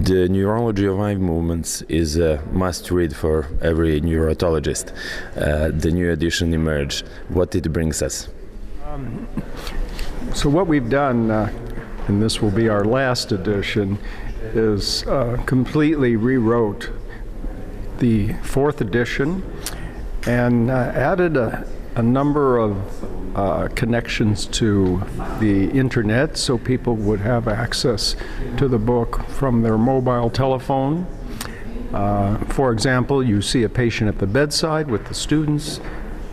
The neurology of eye movements is a must-read for every neurologist. The new edition emerged. What it brings us? So what we've done, and this will be our last edition, is completely rewrote the fourth edition and added a number of connections to the internet so people would have access to the book from their mobile telephone. For example, you see a patient at the bedside with the students,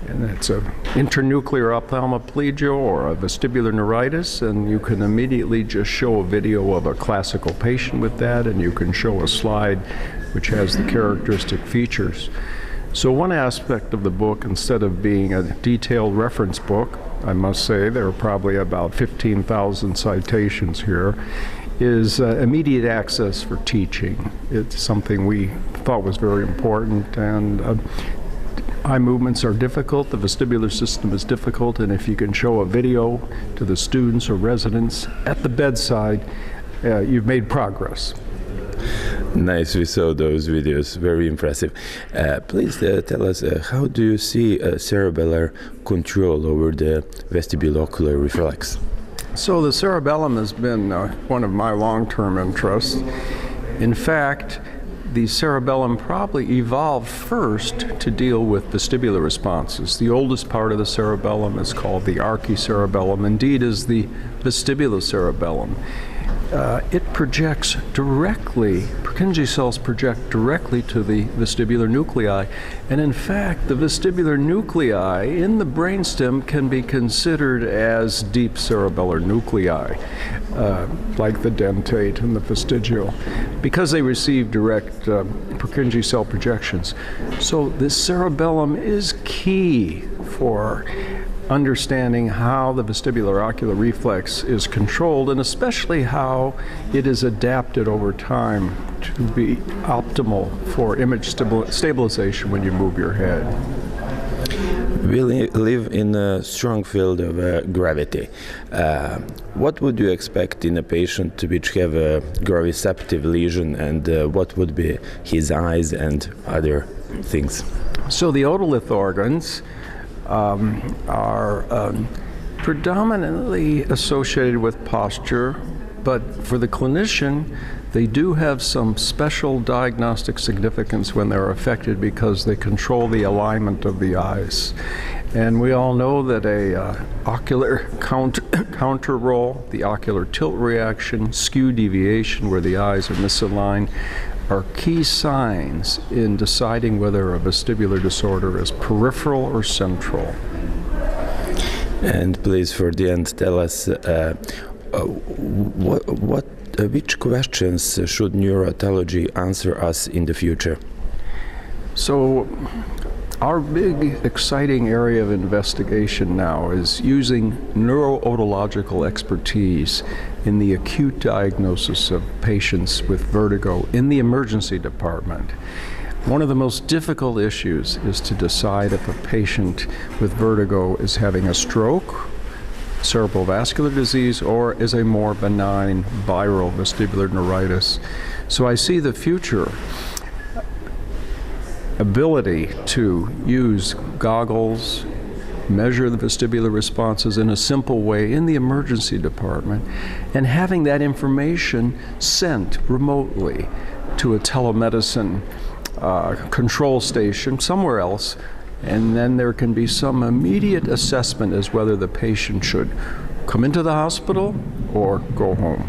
and it's an internuclear ophthalmoplegia or a vestibular neuritis, and you can immediately just show a video of a classical patient with that, and you can show a slide which has the characteristic features. So one aspect of the book, instead of being a detailed reference book, I must say there are probably about 15,000 citations here, is immediate access for teaching. It's something we thought was very important, and eye movements are difficult, the vestibular system is difficult, and if you can show a video to the students or residents at the bedside, you've made progress. Nice, we saw those videos, very impressive. Please tell us, how do you see cerebellar control over the vestibulo-ocular reflex? So the cerebellum has been one of my long-term interests. In fact, the cerebellum probably evolved first to deal with vestibular responses. The oldest part of the cerebellum is called the archicerebellum, indeed is the vestibulocerebellum. It projects directly, Purkinje cells project directly to the vestibular nuclei, and in fact the vestibular nuclei in the brainstem can be considered as deep cerebellar nuclei, like the dentate and the vestigial, because they receive direct Purkinje cell projections. So this cerebellum is key for understanding how the vestibular ocular reflex is controlled, and especially how it is adapted over time to be optimal for image stabilization when you move your head. We live in a strong field of gravity. What would you expect in a patient which have a graviceptive lesion, and what would be his eyes and other things? So the otolith organs are predominantly associated with posture, but for the clinician, they do have some special diagnostic significance when they're affected because they control the alignment of the eyes. And we all know that a ocular counter roll, the ocular tilt reaction, skew deviation where the eyes are misaligned, are key signs in deciding whether a vestibular disorder is peripheral or central. And please, for the end, tell us which questions should neurology answer us in the future? So, our big, exciting area of investigation now is using neurootological expertise in the acute diagnosis of patients with vertigo in the emergency department. One of the most difficult issues is to decide if a patient with vertigo is having a stroke, cerebral vascular disease, or is a more benign viral vestibular neuritis. So I see the future ability to use goggles, measure the vestibular responses in a simple way in the emergency department, and having that information sent remotely to a telemedicine control station somewhere else, and then there can be some immediate assessment as whether the patient should come into the hospital or go home.